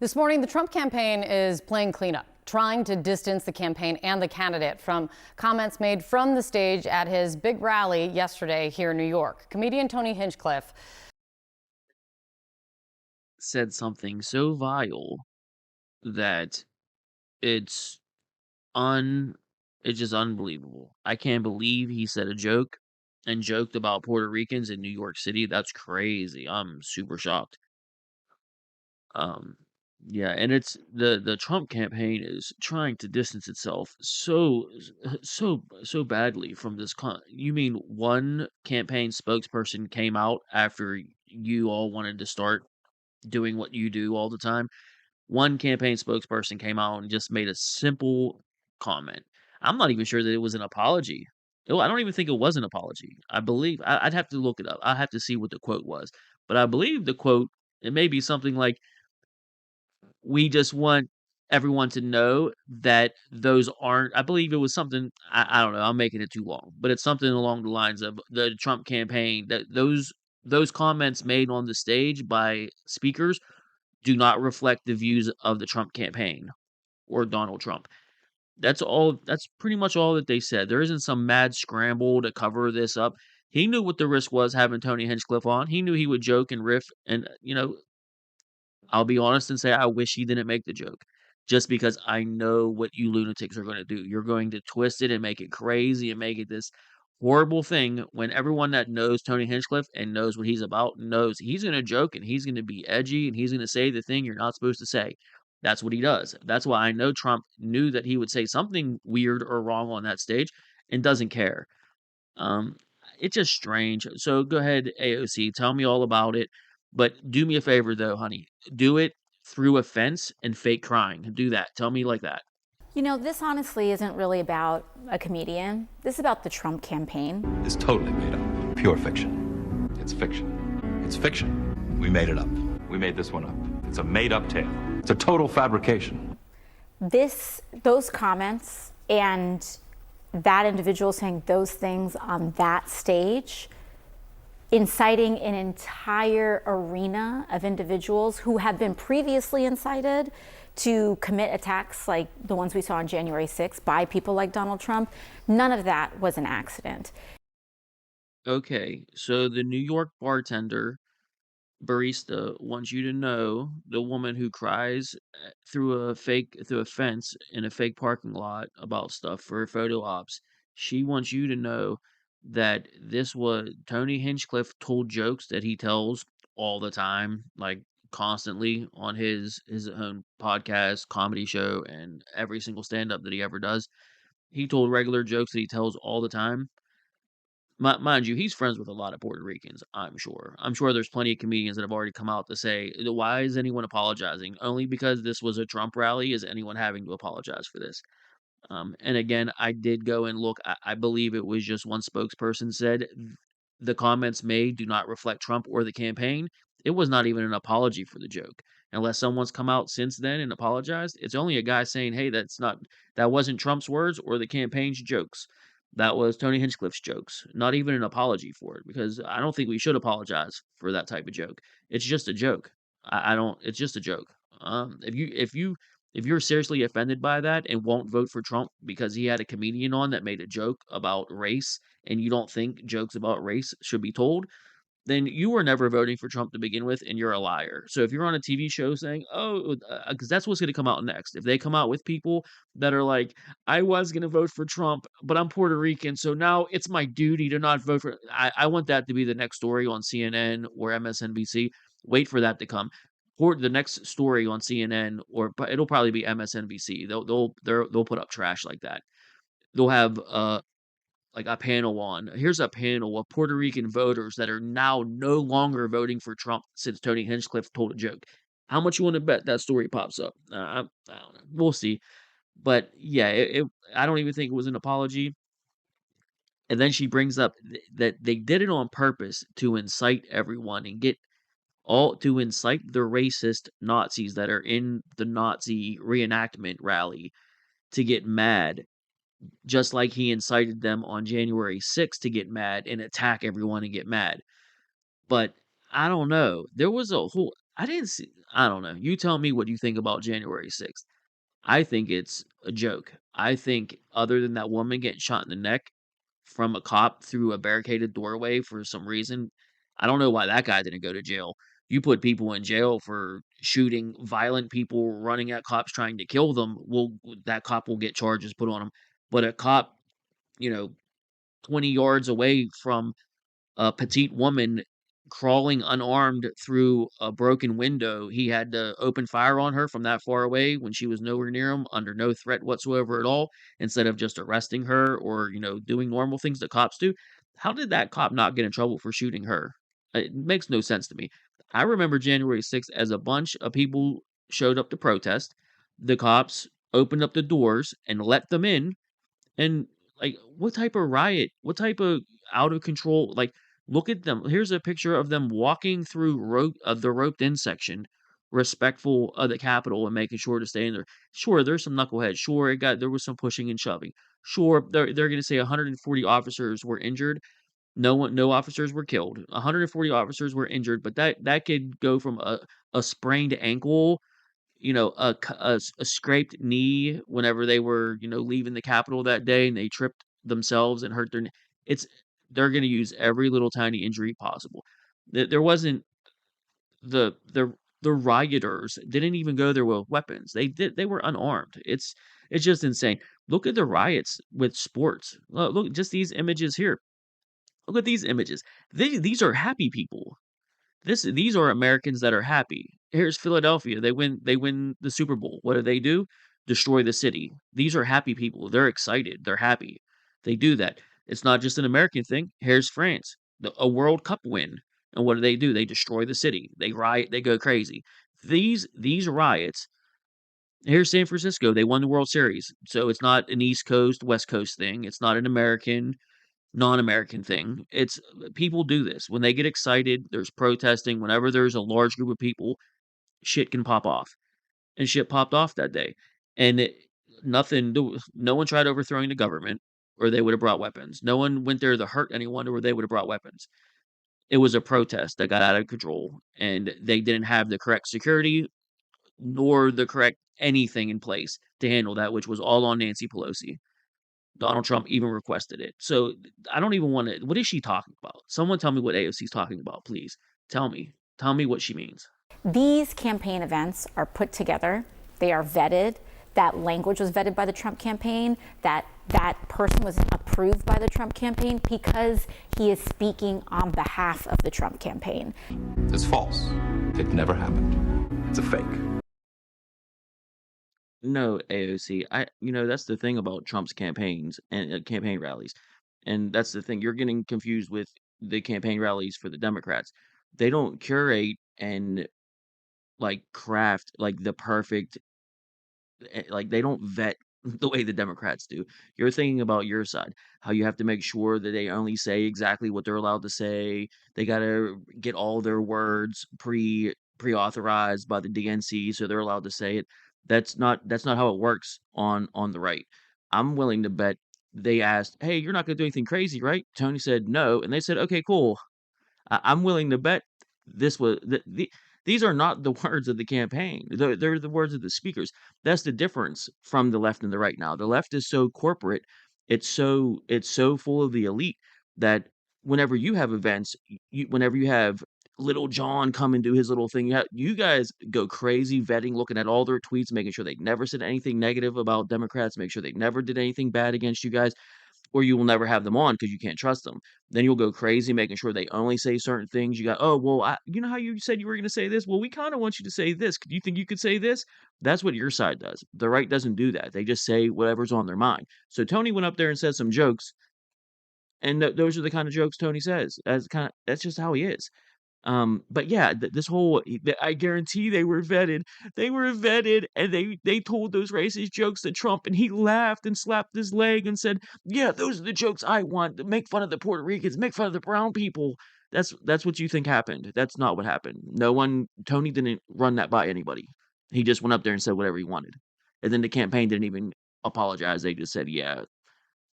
This morning, the Trump campaign is playing cleanup, trying to distance the campaign and the candidate from comments made from the stage at his big rally yesterday here in New York. Comedian Tony Hinchcliffe said something so vile that it's un it's just unbelievable. I can't believe he said a joke and joked about Puerto Ricans in New York City. That's crazy. I'm super shocked. Um, yeah, and it's the Trump campaign is trying to distance itself so badly from this you mean one campaign spokesperson came out after you all wanted to start doing what you do all the time? One campaign spokesperson came out and just made a simple comment. I'm not even sure that it was an apology. I don't even think it was an apology. I believe I'd have to look it up. I have to see what the quote was, but I believe the quote, it may be something like, "We just want everyone to know that those aren't." I believe it was something. I don't know. I'm making it too long, but it's something along the lines of the Trump campaign that those comments made on the stage by speakers do not reflect the views of the Trump campaign or Donald Trump. That's pretty much all that they said. There isn't some mad scramble to cover this up. He knew what the risk was having Tony Hinchcliffe on. He knew he would joke and riff, and, I'll be honest and say I wish he didn't make the joke, just because I know what you lunatics are gonna do. You're going to twist it and make it crazy and make it this horrible thing when everyone that knows Tony Hinchcliffe and knows what he's about knows he's gonna joke and he's gonna be edgy and he's gonna say the thing you're not supposed to say. That's what he does. That's why I know Trump knew that he would say something weird or wrong on that stage and doesn't care. Um, it's just strange. So go ahead, AOC, tell me all about it. But do me a favor though, honey. Do it through offense and fake crying. Do that. Tell me like that. This honestly isn't really about a comedian. This is about the Trump campaign. Is totally made up. Pure fiction. It's fiction. It's fiction. We made it up. We made this one up. It's a made-up tale. It's a total fabrication. Those comments and that individual saying those things on that stage, inciting an entire arena of individuals who have been previously incited to commit attacks like the ones we saw on January 6th by people like Donald Trump, none of that was an accident. Okay, so the New York barista wants you to know the woman who cries through a fence in a fake parking lot about stuff for photo ops. She wants you to know that this was Tony Hinchcliffe told jokes that he tells all the time, like constantly on his own podcast, comedy show, and every single stand up that he ever does. He told regular jokes that he tells all the time. Mind you, he's friends with a lot of Puerto Ricans, I'm sure. I'm sure there's plenty of comedians that have already come out to say, "Why is anyone apologizing? Only because this was a Trump rally is anyone having to apologize for this." And again, I did go and look. I believe it was just one spokesperson said, "The comments made do not reflect Trump or the campaign." It was not even an apology for the joke. Unless someone's come out since then and apologized, it's only a guy saying, "Hey, that wasn't Trump's words or the campaign's jokes. That was Tony Hinchcliffe's jokes." Not even an apology for it, because I don't think we should apologize for that type of joke. It's just a joke. I don't. It's just a joke. If you're seriously offended by that and won't vote for Trump because he had a comedian on that made a joke about race and you don't think jokes about race should be told, then you were never voting for Trump to begin with, and you're a liar. So if you're on a TV show saying, "Oh," because that's what's going to come out next. If they come out with people that are like, "I was going to vote for Trump, but I'm Puerto Rican, so now it's my duty to not vote for." I want that to be the next story on CNN or MSNBC. Wait for that to come. Or the next story on CNN, or it'll probably be MSNBC. They'll put up trash like that. They'll have like a panel on. Here's a panel of Puerto Rican voters that are now no longer voting for Trump since Tony Hinchcliffe told a joke. How much you want to bet that story pops up? I don't know. We'll see. But yeah, I don't even think it was an apology. And then she brings up that they did it on purpose to incite everyone and get all to incite the racist Nazis that are in the Nazi reenactment rally to get mad, just like he incited them on January 6th to get mad and attack everyone and get mad. But I don't know. There was a whole I didn't see. I don't know. You tell me what you think about January 6th. I think it's a joke. I think other than that woman getting shot in the neck from a cop through a barricaded doorway for some reason, I don't know why that guy didn't go to jail. You put people in jail for shooting violent people, running at cops trying to kill them. Well, that cop will get charges put on him. But a cop, you know, 20 yards away from a petite woman crawling unarmed through a broken window. He had to open fire on her from that far away when she was nowhere near him, under no threat whatsoever at all, instead of just arresting her or, doing normal things that cops do. How did that cop not get in trouble for shooting her? It makes no sense to me. I remember January 6th as a bunch of people showed up to protest. The cops opened up the doors and let them in, and, like, what type of riot? What type of out of control, like, look at them. Here's a picture of them walking through the roped in section, respectful of the Capitol and making sure to stay in there. Sure, there's some knuckleheads. Sure, there was some pushing and shoving. Sure, they're gonna say 140 officers were injured. No officers were killed. 140 officers were injured, but that could go from a sprained ankle, a scraped knee whenever they were, leaving the Capitol that day and they tripped themselves and hurt their knee. It's They're gonna use every little tiny injury possible. There wasn't the rioters didn't even go there with weapons. They were unarmed. It's just insane. Look at the riots with sports. Look just these images here. Look at these images. These are happy people. These are Americans that are happy. Here's Philadelphia. They win the Super Bowl. What do? Destroy the city. These are happy people. They're excited. They're happy. They do that. It's not just an American thing. Here's France. A World Cup win. And what do? They destroy the city. They riot, they go crazy. These riots, here's San Francisco. They won the World Series. So it's not an East Coast, West Coast thing. It's not an American non-American thing. It's People do this. When they get excited, there's protesting. Whenever there's a large group of people, shit can pop off. And shit popped off that day. And no one tried overthrowing the government or they would have brought weapons. No one went there to hurt anyone or they would have brought weapons. It was a protest that got out of control and they didn't have the correct security nor the correct anything in place to handle that, which was all on Nancy Pelosi. Donald Trump even requested it. So I don't even want to. What is she talking about? Someone tell me what AOC is talking about, please. Tell me. Tell me what she means. These campaign events are put together. They are vetted. That language was vetted by the Trump campaign. That person was approved by the Trump campaign because he is speaking on behalf of the Trump campaign. It's false. It never happened. It's a fake. No, AOC. That's the thing about Trump's campaigns and campaign rallies. And that's the thing. You're getting confused with the campaign rallies for the Democrats. They don't curate and like craft like the perfect like they don't vet the way the Democrats do. You're thinking about your side, how you have to make sure that they only say exactly what they're allowed to say. They got to get all their words pre-authorized by the DNC so they're allowed to say it. That's not how it works on the right. I'm willing to bet they asked, "Hey, you're not going to do anything crazy, right?" Tony said no, and they said, "Okay, cool." I'm willing to bet this was these are not the words of the campaign. They're the words of the speakers. That's the difference from the left and the right now. The left is so corporate, it's so full of the elite that whenever you have events, whenever you have Little John come and do his little thing, you guys go crazy vetting, looking at all their tweets, making sure they never said anything negative about Democrats, make sure they never did anything bad against you guys or you will never have them on because you can't trust them. Then you'll go crazy making sure they only say certain things. You got, oh, well, you know how you said you were going to say this? Well, we kind of want you to say this. Do you think you could say this? That's what your side does. The right doesn't do that. They just say whatever's on their mind. So Tony went up there and said some jokes, and those are the kind of jokes Tony says. That's just how he is. But yeah, this whole I guarantee they were vetted. They were vetted, and they told those racist jokes to Trump, and he laughed and slapped his leg and said, "Yeah, those are the jokes I want. To make fun of the Puerto Ricans, make fun of the brown people." That's what you think happened. That's not what happened. Tony didn't run that by anybody. He just went up there and said whatever he wanted, and then the campaign didn't even apologize. They just said, "Yeah,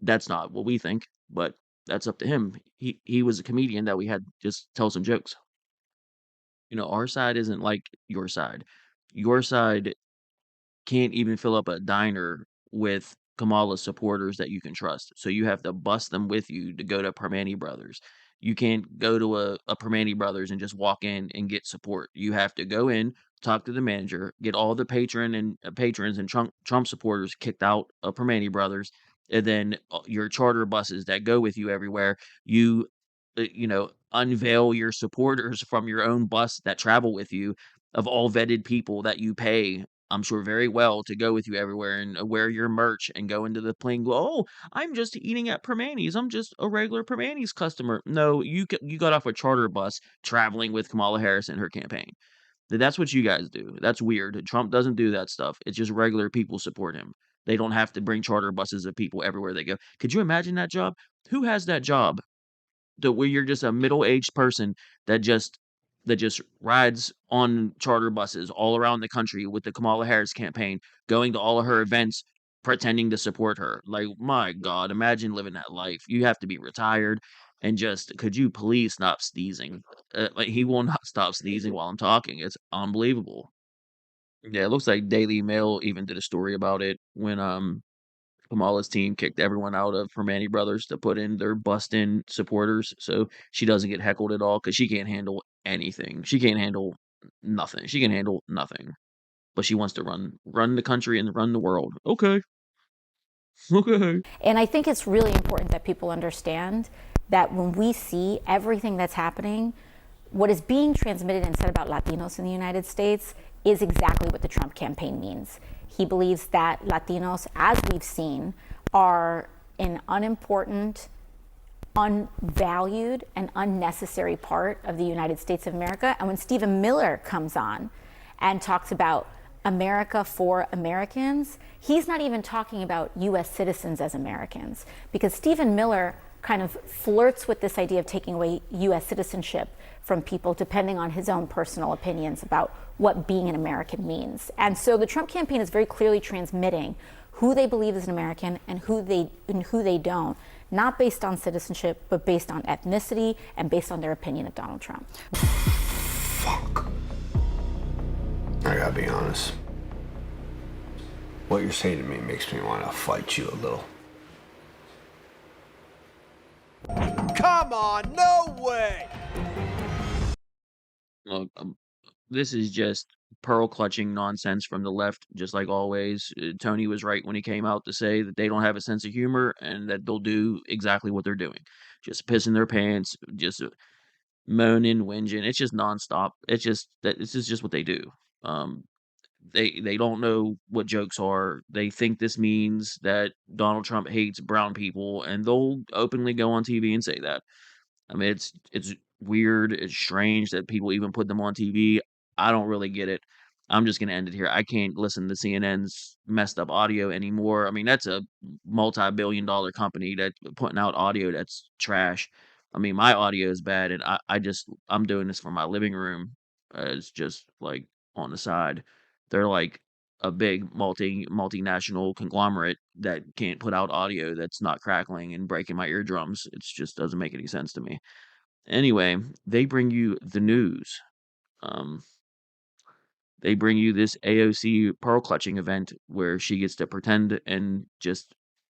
that's not what we think," but that's up to him. He was a comedian that we had just tell some jokes. Our side isn't like your side. Your side can't even fill up a diner with Kamala supporters that you can trust. So you have to bust them with you to go to Permane Brothers. You can't go to a Permane Brothers and just walk in and get support. You have to go in, talk to the manager, get all the patrons and Trump supporters kicked out of Permane Brothers, and then your charter buses that go with you everywhere. Unveil your supporters from your own bus that travel with you of all vetted people that you pay, I'm sure very well, to go with you everywhere and wear your merch and go into the plane. Go, oh, I'm just eating at Permanis. I'm just a regular Permanis customer. No, you got off a charter bus traveling with Kamala Harris in her campaign. That's what you guys do. That's weird. Trump doesn't do that stuff. It's just regular people support him. They don't have to bring charter buses of people everywhere they go. Could you imagine that job? Who has that job? Where you're just a middle-aged person that just rides on charter buses all around the country with the Kamala Harris campaign, going to all of her events, pretending to support her. Like, my God, imagine living that life. You have to be retired and just, could you please stop sneezing? Like, he will not stop sneezing while I'm talking. It's unbelievable. Yeah, it looks like Daily Mail even did a story about it when Kamala's team kicked everyone out of Hermione Brothers to put in their bust-in supporters, so she doesn't get heckled at all because she can't handle anything. She can't handle nothing. She can handle nothing, but she wants to run the country and run the world. Okay. Okay. And I think it's really important that people understand that when we see everything that's happening, what is being transmitted and said about Latinos in the United States is exactly what the Trump campaign means. He believes that Latinos, as we've seen, are an unimportant, unvalued, and unnecessary part of the United States of America. And when Stephen Miller comes on and talks about America for Americans, he's not even talking about US citizens as Americans, because Stephen Miller kind of flirts with this idea of taking away US citizenship from people depending on his own personal opinions about what being an American means. And so the Trump campaign is very clearly transmitting who they believe is an American and who they don't, not based on citizenship, but based on ethnicity and based on their opinion of Donald Trump. Fuck. I gotta be honest. What you're saying to me makes me want to fight you a little. Come on, no way! Look, this is just pearl clutching nonsense from the left, just like always. Tony was right when he came out to say that they don't have a sense of humor and that they'll do exactly what they're doing. Just pissing their pants, just moaning, whinging. It's just nonstop. It's just that this is just what they do. Um, they don't know what jokes are. They think this means that Donald Trump hates brown people, and they'll openly go on TV and say that. I mean, it's weird, it's strange that people even put them on TV. I don't really get it. I'm just gonna end it here. I can't listen to CNN's messed up audio anymore. I mean, that's a multi-billion-dollar company that putting out audio that's trash. I mean, my audio is bad, and I'm doing this for my living room. It's just like on the side. They're like a big multinational conglomerate that can't put out audio that's not crackling and breaking my eardrums. It just doesn't make any sense to me. Anyway, they bring you the news. Um, they bring you this AOC pearl clutching event where she gets to pretend and just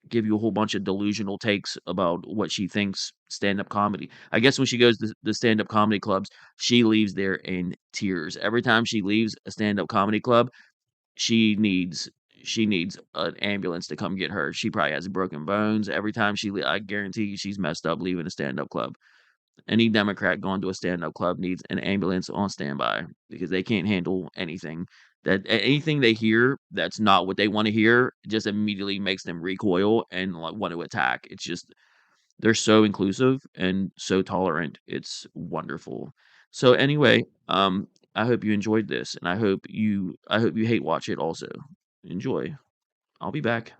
give you a whole bunch of delusional takes about what she thinks stand-up comedy. I guess when she goes to the stand-up comedy clubs, she leaves there in tears. Every time she leaves a stand-up comedy club, she needs she needs an ambulance to come get her. She probably has broken bones. Every time I guarantee you she's messed up leaving a stand-up club. Any Democrat going to a stand-up club needs an ambulance on standby because they can't handle anything. Anything they hear that's not what they want to hear just immediately makes them recoil and like want to attack. It's just they're so inclusive and so tolerant. It's wonderful. So anyway, I hope you enjoyed this, and I hope you hate watch it also. Enjoy. I'll be back.